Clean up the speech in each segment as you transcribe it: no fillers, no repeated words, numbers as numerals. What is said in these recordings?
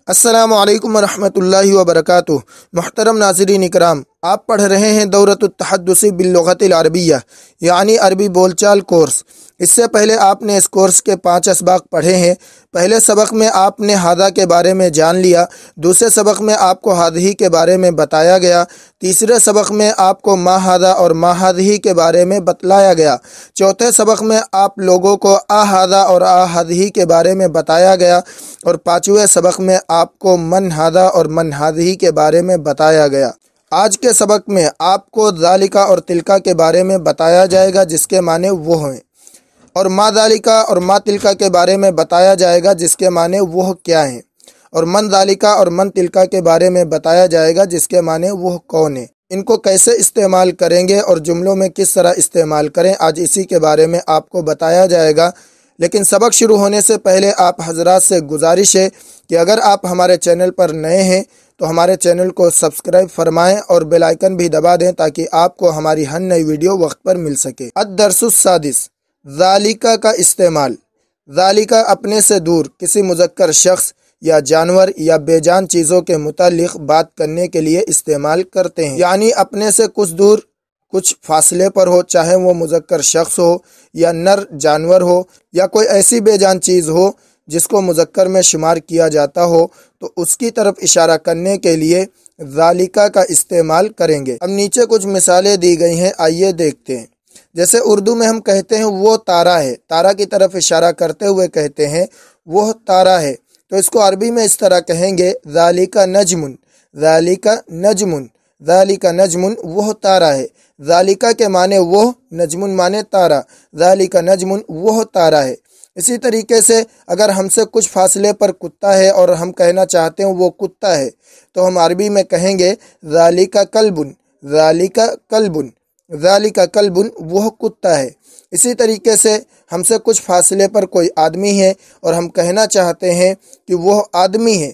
अस्सलामु अलैकुम वरहमतुल्लाहि वबरकातुह। मुहतरम नाज़रीन इकराम, आप पढ़ रहे हैं दौरतुत तहद्दुस बिल्लुग़तिल अरबिय्या यानी अरबी बोलचाल कोर्स। इससे पहले आपने इस कोर्स के 5 असबाक पढ़े हैं। पहले सबक में आपने हादा के बारे में जान लिया, दूसरे सबक में आपको हादही के बारे में बताया गया, तीसरे सबक में आपको मा हादा और मा हादही के बारे में बतलाया गया, चौथे सबक में आप लोगों को आ हादा और आ हादही के बारे में बताया गया और पाँचवें सबक में आपको मन हादा और मन हादही के बारे में बताया गया। आज के सबक में आपको ज़ालिका और तिलका के बारे में बताया जाएगा जिसके माने वो हैं, और मा ज़ालिका और मा तिलका के बारे में बताया जाएगा जिसके माने वो क्या हैं, और मन ज़ालिका और मन तिलका के बारे में बताया जाएगा जिसके माने वो कौन है। इनको कैसे इस्तेमाल करेंगे और जुमलों में किस तरह इस्तेमाल करें, आज इसी के बारे में आपको बताया जाएगा। लेकिन सबक शुरू होने से पहले आप हजरात से गुजारिश है कि अगर आप हमारे चैनल पर नए हैं तो हमारे चैनल को सब्सक्राइब फरमाएं और बेल आइकन भी दबा दें ताकि आपको हमारी हर नई वीडियो वक्त पर मिल सके। अद-दर्सुस सादिस, ज़ालिका का इस्तेमाल। ज़ालिका अपने से दूर किसी मुज़क्कर शख्स या जानवर या बेजान चीज़ों के मुतालिक बात करने के लिए इस्तेमाल करते हैं, यानी अपने से कुछ दूर कुछ फासले पर हो, चाहे वो मुज़क्कर शख्स हो या नर जानवर हो या कोई ऐसी बेजान चीज़ हो जिसको मुज़क्कर में शुमार किया जाता हो, तो उसकी तरफ इशारा करने के लिए ज़ालिका का इस्तेमाल करेंगे। अब नीचे कुछ मिसालें दी गई हैं, आइए देखते हैं। जैसे उर्दू में हम कहते हैं वो तारा है, तारा की तरफ इशारा करते हुए कहते हैं वो तारा है, तो इसको अरबी में इस तरह कहेंगे ज़ालिका नजमुन, ज़ालिका नजमुन, ज़ालिका नजमुन, वो तारा है। ज़ालिका के माने वो, नजमुन माने तारा, ज़ालिका नजमुन, वो तारा है। इसी तरीके से अगर हमसे कुछ फासले पर कुत्ता है और हम कहना चाहते हैं वो कुत्ता है, तो हम अरबी में कहेंगे ज़ालिका कल्बुन, ज़ालिका कल्बुन, ज़ालिका कल्बुन, वो कुत्ता है। इसी तरीके से हमसे कुछ फासले पर कोई आदमी है और हम कहना चाहते हैं कि वो आदमी है,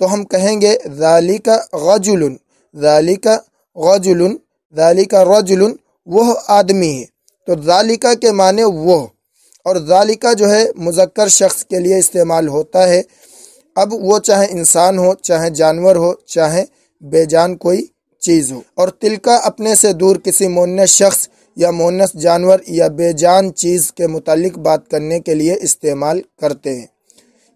तो हम कहेंगे ज़ालिका रजुलुन, ज़ालिका रजुलुन, ज़ालिका रजुलुन, वो आदमी है। तो ज़ालिका के माने वो, और ज़ालिका जो है मुज़क्कर शख्स के लिए इस्तेमाल होता है। अब वो चाहे इंसान हो, चाहे जानवर हो, चाहे बेजान कोई चीज़ हो। और तिलका अपने से दूर किसी मुन्नस शख्स या मुन्नस जानवर या बेजान चीज़ के मुतालिक बात करने के लिए इस्तेमाल करते हैं,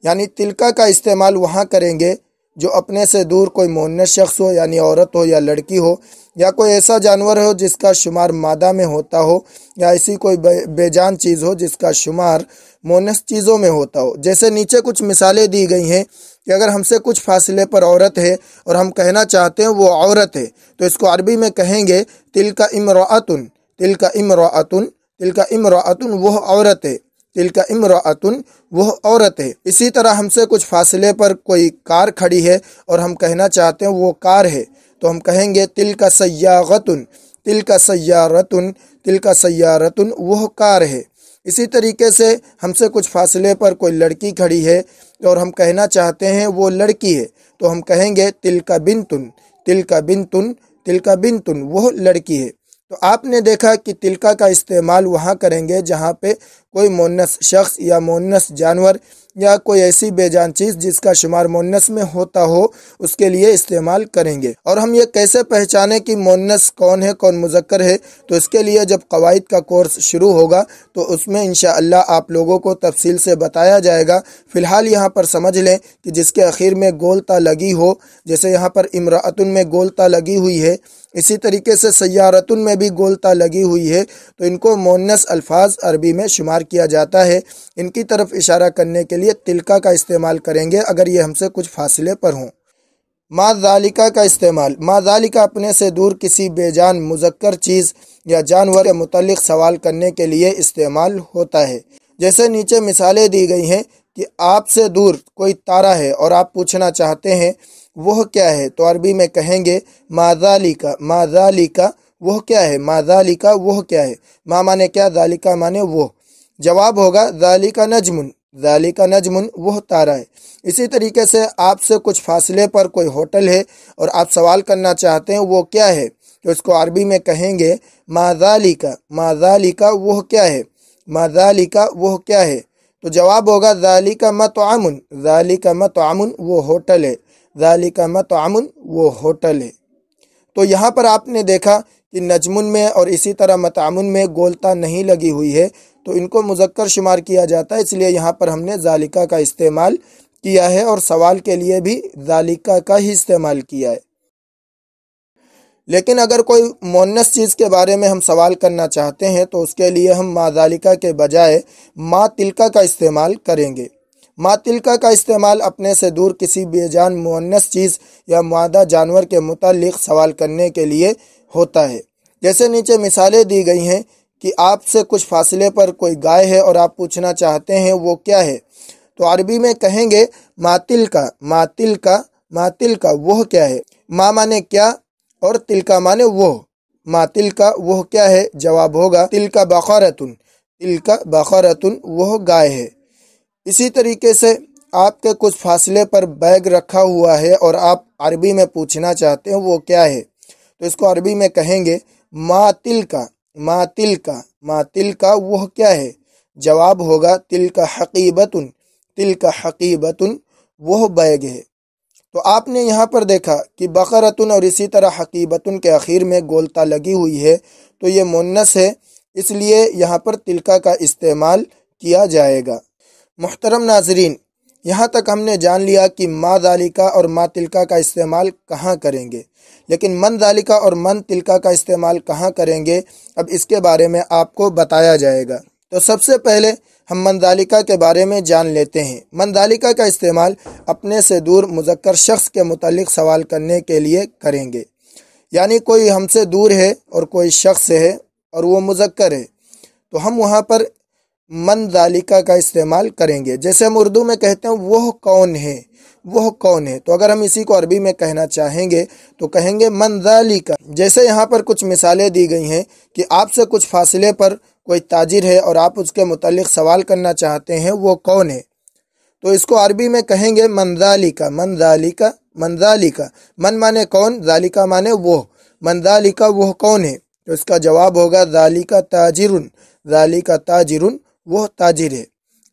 यानी तिलका का इस्तेमाल वहाँ करेंगे जो अपने से दूर कोई मुन्नस शख्स हो, यानी औरत हो या लड़की हो, या कोई ऐसा जानवर हो जिसका शुमार मादा में होता हो, या ऐसी कोई बेजान चीज़ हो जिसका शुमार मुन्नस चीज़ों में होता हो। जैसे नीचे कुछ मिसालें दी गई हैं कि अगर हमसे कुछ फासले पर औरत है और हम कहना चाहते हैं वो औरत है, तो इसको अरबी में कहेंगे तिलका इमराअतुन, तिलका इमराअतुन, तिलका इमराअतुन, वो औरत है, तिलका इमराअतुन, वो औरत है। इसी तरह हमसे कुछ फासले पर कोई कार खड़ी है और हम कहना चाहते हैं वो कार है, तो हम कहेंगे तिलका सय्यारतुन, तिलका सय्यारतुन, तिलका सय्यारतुन, वो कार है। इसी तरीके से हमसे कुछ फासले पर कोई लड़की खड़ी है और हम कहना चाहते हैं वो लड़की है, तो हम कहेंगे तिलका बिंतुन, तिलका बिंतुन, तिलका बिंतुन, वो लड़की है। तो आपने देखा कि तिलका का इस्तेमाल वहाँ करेंगे जहाँ पे कोई मुन्नस शख्स या मुन्नस जानवर या कोई ऐसी बेजान चीज़ जिसका शुमार मुन्नस में होता हो उसके लिए इस्तेमाल करेंगे। और हम ये कैसे पहचानें कि मुन्नस कौन है, कौन मुज़क्कर है, तो इसके लिए जब कवाइद का कोर्स शुरू होगा तो उसमें इंशाअल्लाह आप लोगों को तफसील से बताया जाएगा। फ़िलहाल यहाँ पर समझ लें कि जिसके आखिर में गोलता लगी हो, जैसे यहाँ पर इमराअतुन में गोलता लगी हुई है, इसी तरीके से सय्यारतुन में भी गोलता लगी हुई है, तो इनको मुन्नस अल्फाज अरबी में शुमार किया जाता है। इनकी तरफ इशारा करने के लिए तिलका का इस्तेमाल करेंगे अगर ये हमसे कुछ फासले पर हों। मा ज़ालिका का इस्तेमाल। मा ज़ालिका अपने से दूर किसी बेजान मुज़क्कर चीज़ या जानवर के मुतालिक सवाल करने के लिए इस्तेमाल होता है। जैसे नीचे मिसालें दी गई हैं कि आपसे दूर कोई तारा है और आप पूछना चाहते हैं वह क्या है, तो अरबी में कहेंगे मा ज़ालिका, मा ज़ालिका, वह क्या है, मा ज़ालिका, वह क्या है। मा माने क्या, ज़ालिका माने वो। जवाब होगा ज़ालिका नजमुन, ज़ालिका नजमुन, वह तारा है। इसी तरीके से आपसे कुछ फासले पर कोई होटल है और आप सवाल करना चाहते हैं वो क्या है, तो इसको अरबी में कहेंगे मा ज़ालिका, मा ज़ालिका, वह क्या है, मा ज़ालिका, वह क्या है। تو جواب ہوگا ذالک مطعم، ذالک مطعم وہ ہوٹل ہے، ذالک مطعم وہ ہوٹل ہے۔ تو یہاں پر آپ نے دیکھا کہ نجمن میں اور اسی طرح مطعمن میں گولتا نہیں لگی ہوئی ہے، تو ان کو مذکر شمار کیا جاتا ہے، اس لیے یہاں پر ہم نے ذالکہ کا استعمال کیا ہے، اور سوال کے لیے بھی ذالکہ کا ہی استعمال کیا ہے۔ لیکن اگر کوئی مؤنث چیز کے بارے میں ہم سوال کرنا چاہتے ہیں تو اس کے لیے ہم ما ذالکہ کے بجائے ما تلکہ کا استعمال کریں گے۔ ما تلکہ کا استعمال اپنے سے دور کسی بے جان مؤنث چیز یا مادہ جانور کے متعلق سوال کرنے کے لیے ہوتا ہے۔ جیسے نیچے مثالیں دی گئی ہیں کہ آپ سے کچھ فاصلے پر کوئی گائے ہے اور آپ پوچھنا چاہتے ہیں وہ کیا ہے، تو عربی میں کہیں گے ما تلکہ، ما تلکہ، ما تلکہ وہ کیا ہے۔ ما مانے کیا اور تلکہ مانے وہ، ما تلکہ وہ کیا ہے، جواب ہوگا تلکہ بقرۃ، تلکہ بقرۃ وہ گائے ہے۔ اسی طریقے سے آپ کے کچھ فاصلے پر بیگ رکھا ہوا ہے اور آپ عربی میں پوچھنا چاہتے ہیں وہ کیا ہے، تو اس کو عربی میں کہیں گے ما تلکہ، ما تلکہ، ما تلکہ وہ کیا ہے، جواب ہوگا تلکہ حقیبۃ، تلکہ حقیبۃ وہ بیگ ہے۔ تو آپ نے یہاں پر دیکھا کہ بقرۃ اور اسی طرح حقیبۃ کے اخیر میں گولتا لگی ہوئی ہے، تو یہ مؤنث ہے، اس لیے یہاں پر تلکہ کا استعمال کیا جائے گا۔ محترم ناظرین، یہاں تک ہم نے جان لیا کہ ما ذالکہ اور ما تلکہ کا استعمال کہاں کریں گے، لیکن من ذالکہ اور من تلکہ کا استعمال کہاں کریں گے، اب اس کے بارے میں آپ کو بتایا جائے گا۔ تو سب سے پہلے ہم من ذالکہ کے بارے میں جان لیتے ہیں۔ من ذالکہ کا استعمال اپنے سے دور مذکر شخص کے متعلق سوال کرنے کے لیے کریں گے، یعنی کوئی ہم سے دور ہے اور کوئی شخص ہے اور وہ مذکر ہے، تو ہم وہاں پر من ذالکہ کا استعمال کریں گے۔ جیسے ہم اردو میں کہتے ہیں وہ کون ہے، وہ کون ہے، تو اگر ہم اسی کو عربی میں کہنا چاہیں گے تو کہیں گے من ذالکہ۔ جیسے یہاں پر کچھ مثالیں دی گئی ہیں کہ آپ سے کچھ فاصلے پر کوئی تاجر ہے اور آپ اس کے متعلق سوال کرنا چاہتے ہیں وہ کون ہے، تو اس کو عربی میں کہیں گے من ذالکہ، من ذالکہ، من ذالکہ۔ من مانے کون، ذالکہ مانے وہ، من ذالکہ وہ کون ہے، تو اس کا جواب ہوگا ذالکہ تاجر، ذالکہ تاجر وہ تاجر ہے۔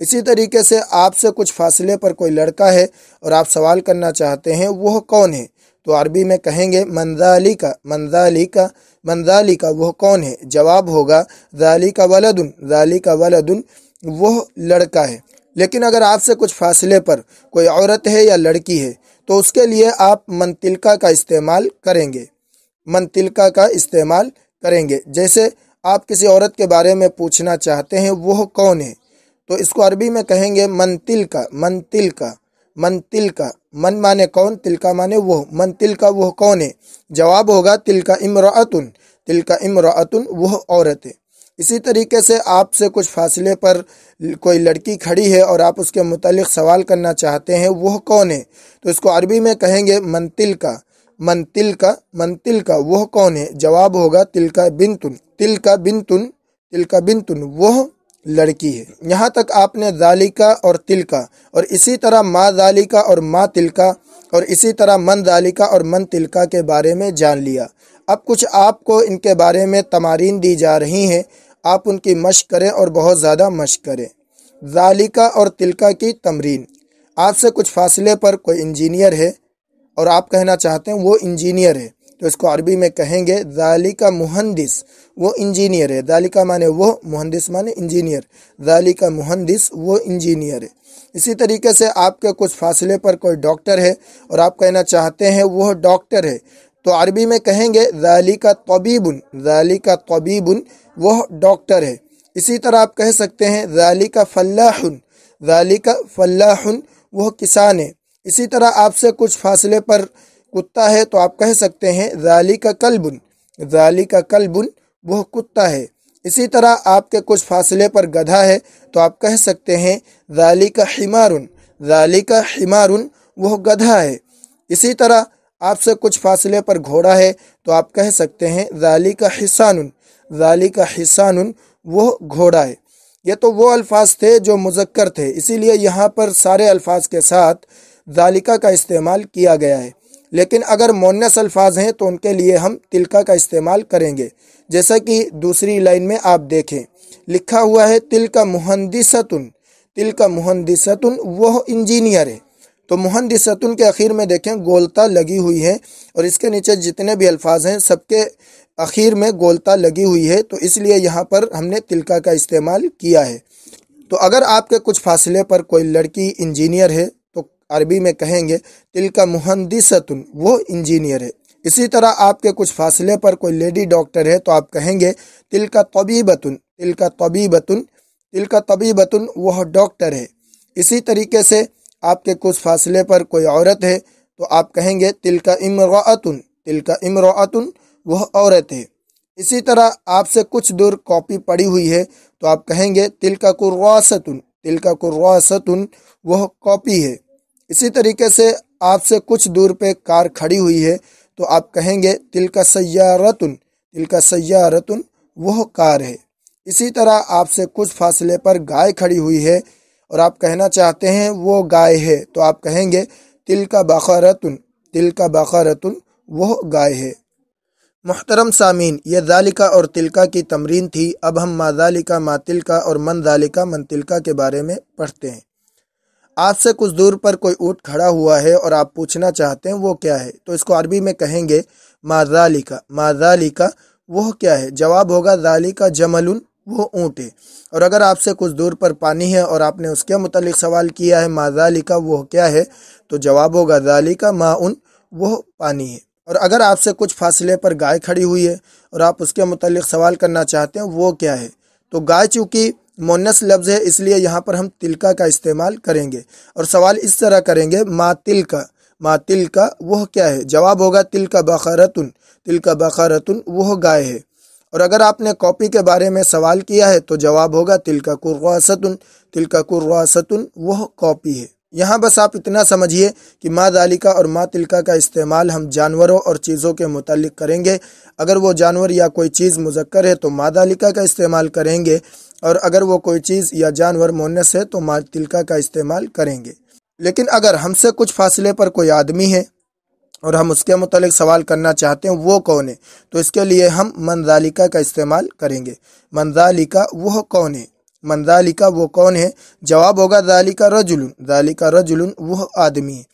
اسی طریقے سے آپ سے کچھ فاصلے پر کوئی لڑکا ہے اور آپ سوال کرنا چاہتے ہیں وہ کون ہے، تو عربی میں کہیں گے من ذالکہ، من ذالکہ، من ذالکہ وہ کون ہے، جواب ہوگا ذالکہ ولد، ذالکہ ولد وہ لڑکا ہے۔ لیکن اگر آپ سے کچھ فاصلے پر کوئی عورت ہے یا لڑکی ہے تو اس کے لیے آپ من تلکہ کا استعمال کریں گے، من تلکہ کا استعمال کریں گے۔ جیسے آپ کسی عورت کے بارے میں پوچھنا چاہتے ہیں وہ کون ہے، تو اس کو عربی میں کہیں گے من تلکہ، من تلکہ، من تلکہ۔ من مانے کون، تلکہ مانے وہ، من تلکہ وہ کون ہے، جواب ہوگا تلکہ امرأۃ، تلکہ امرأۃ وہ عورت ہے۔ اسی طریقے سے آپ سے کچھ فاصلے پر کوئی لڑکی کھڑی ہے اور آپ اس کے متعلق سوال کرنا چاہتے ہیں وہ کون ہے، تو اس کو عربی میں کہیں گے من تلکہ، من تلکہ، من تلکہ وہ کون ہے، جواب ہوگا تلکہ بنتن، تلکہ بنتن، تلکہ بنتن وہ لڑکی ہے۔ یہاں تک آپ نے ذالکہ اور تلکہ اور اسی طرح ما ذالکہ اور ما تلکہ اور اسی طرح من ذالکہ اور من تلکہ کے بارے میں جان لیا۔ اب کچھ آپ کو ان کے بارے میں تمارین دی جا رہی ہیں، آپ ان کی مشق کریں اور بہت زیادہ مشق کریں۔ ذالکہ اور تلکہ کی تمرین۔ آپ سے کچھ فاصلے پر کوئی انجینئر ہے اور آپ کہنا چاہتے ہیں وہ انجینئر ہے، تو اس کو عربی میں کہیں گے ذالکہ مہندس، وہ انجینئر ہے۔ ذالکہ مانے وہ، مہندس مانے انجینئر، ذالکہ مہندس وہ انجینئر ہے۔ اسی طریقے سے آپ کے کچھ فاصلے پر کوئی ڈاکٹر ہے اور آپ کہنا چاہتے ہیں وہ ڈاکٹر ہے، تو عربی میں کہیں گے ذالکہ طبیب، ذالکہ طبیب وہ ڈاکٹر ہے۔ اسی طرح آپ کہہ سکتے ہیں ذالکہ فلاح، ذالکہ فلاح وہ کسان ہے۔ اسی طرح آپ سے کچھ فاصلے پر کتا ہے تو آپ کہہ سکتے ہیں ذالکہ کلب، ذالکہ کلب وہ کتا ہے۔ اسی طرح آپ کے کچھ فاصلے پر گدھا ہے تو آپ کہہ سکتے ہیں ذالکہ حمار، ذالکہ حمار وہ گدھا ہے۔ اسی طرح آپ سے کچھ فاصلے پر گھوڑا ہے تو آپ کہہ سکتے ہیں ذالکہ حصان، ذالکہ حصان وہ گھوڑا ہے۔ یہ تو وہ الفاظ تھے جو مذکر تھے، اسی لیے یہاں پر سارے الفاظ کے ساتھ ذالکہ کا استعمال کیا گیا ہے۔ لیکن اگر مؤنث الفاظ ہیں تو ان کے لیے ہم تلکہ کا استعمال کریں گے، جیسا کہ دوسری لائن میں آپ دیکھیں لکھا ہوا ہے تلکہ مہندستن، तिलका मुहंदिसतुन, वो इंजीनियर है। तो मुहंदिसतुन के आखिर में देखें गोलता लगी हुई है, और इसके नीचे जितने भी अल्फाज हैं सबके आखिर में गोलता लगी हुई है, तो इसलिए यहाँ पर हमने तिलका का इस्तेमाल किया है। तो अगर आपके कुछ फासले पर कोई लड़की इंजीनियर है तो अरबी में कहेंगे तिलका मुहंदिसतुन, वो इंजीनियर है। इसी तरह आपके कुछ फासले पर कोई लेडी डॉक्टर है तो आप कहेंगे तिलका तबीबतुन, तिलका तबीबतुन, तिलका तबीबतुन, वह डॉक्टर है। इसी तरीके से आपके कुछ फासले पर कोई औरत है तो आप कहेंगे तिलका इमराअतुन, तिलका इमराअतुन, वह औरत है। इसी तरह आपसे कुछ दूर कॉपी पड़ी हुई है तो आप कहेंगे तिलका कुर्रासतुन, तिलका कुर्रासतुन, वह कॉपी है। इसी तरीके से आपसे कुछ दूर पे कार खड़ी हुई है तो आप कहेंगे तिलका सय्यारतुन, तिलका सय्यारतुन, वह कार है। इसी तरह आपसे कुछ फासले पर गाय खड़ी हुई है और आप कहना चाहते हैं वो गाय है तो आप कहेंगे तिलका बकरतुन, तिलका बकरतुन, वह गाय है। मुहतरम सामीन, ये ज़ालिका और तिलका की तमरीन थी। अब हम मा ज़ालिका, मा तिलका और मन ज़ालिका, मन तिलका के बारे में पढ़ते हैं। आपसे कुछ दूर पर कोई ऊँट खड़ा हुआ है और आप पूछना चाहते हैं वो क्या है, तो इसको अरबी में कहेंगे मा ज़ालिका, मा ज़ालिका, वह क्या है। जवाब होगा ज़ालिका जमलुन, वो ऊँट है। और अगर आपसे कुछ दूर पर पानी है और आपने उसके मुतालिक सवाल किया है मा ज़ालिका, वह क्या है, तो जवाब होगा ज़ालिका माउन, वह पानी है। और अगर आपसे कुछ फासले पर गाय खड़ी हुई है और आप उसके मुतालिक सवाल करना चाहते हैं वो क्या है, तो गाय चूँकि मोनस लफ्ज़ है इसलिए यहाँ पर हम तिलका का इस्तेमाल करेंगे और सवाल इस तरह करेंगे मा तिलका, मा तिलका, वह क्या है। जवाब होगा तिलका बकरतुन, तिलका बकरतुन, वह गाय है। और अगर आपने कॉपी के बारे में सवाल किया है तो जवाब होगा तिलका कुर्रासतुन, तिलका कुर्रासतुन, वह कॉपी है। यहाँ बस आप इतना समझिए कि मा ज़ालिका और मा तिलका का इस्तेमाल हम जानवरों और चीज़ों के मुतालिक करेंगे। अगर वो जानवर या कोई चीज़ मुज़क्कर है तो मा ज़ालिका का इस्तेमाल करेंगे, और अगर वो कोई चीज़ या जानवर मुअन्नस है तो मा तिलका का इस्तेमाल करेंगे। लेकिन अगर हमसे कुछ फासले पर कोई आदमी है और हम उसके मुतालिक सवाल करना चाहते हैं वो कौन है, तो इसके लिए हम मन ज़ालिका का इस्तेमाल करेंगे। मन ज़ालिका, वह कौन है, मन ज़ालिका, वो कौन है। जवाब होगा ज़ालिका रजुलुन, ज़ालिका रजुलुन, वह आदमी है।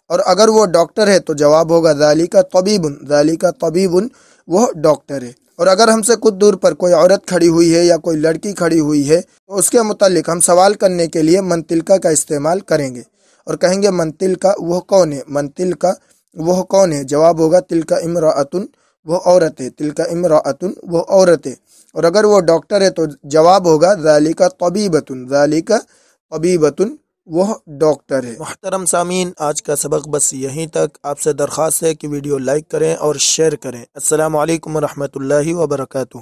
और अगर वो डॉक्टर है तो जवाब होगा ज़ालिका तबीबुन, ज़ालिका तबीबुन, वह डॉक्टर है। और अगर हमसे कुछ दूर पर कोई औरत खड़ी हुई है या कोई लड़की खड़ी हुई है तो उसके मुतालिक हम सवाल करने के लिए मन तिलका का इस्तेमाल करेंगे और कहेंगे मन तिलका, वह कौन है, मन तिलका, वह कौन है। जवाब होगा तिलका इमराअतुन, वह औरत है, तिलका इमराअतुन, वह औरत है। और अगर वो डॉक्टर है तो जवाब होगा ज़ालिका तबीबतुन, ज़ालिका तबीबतुन, वह डॉक्टर है। मुहतरम सामीन, आज का सबक बस यहीं तक। आपसे दरख्वास्त है कि वीडियो लाइक करें और शेयर करें। अस्सलामु अलैकुम व रहमतुल्लाहि व बरकातुहू।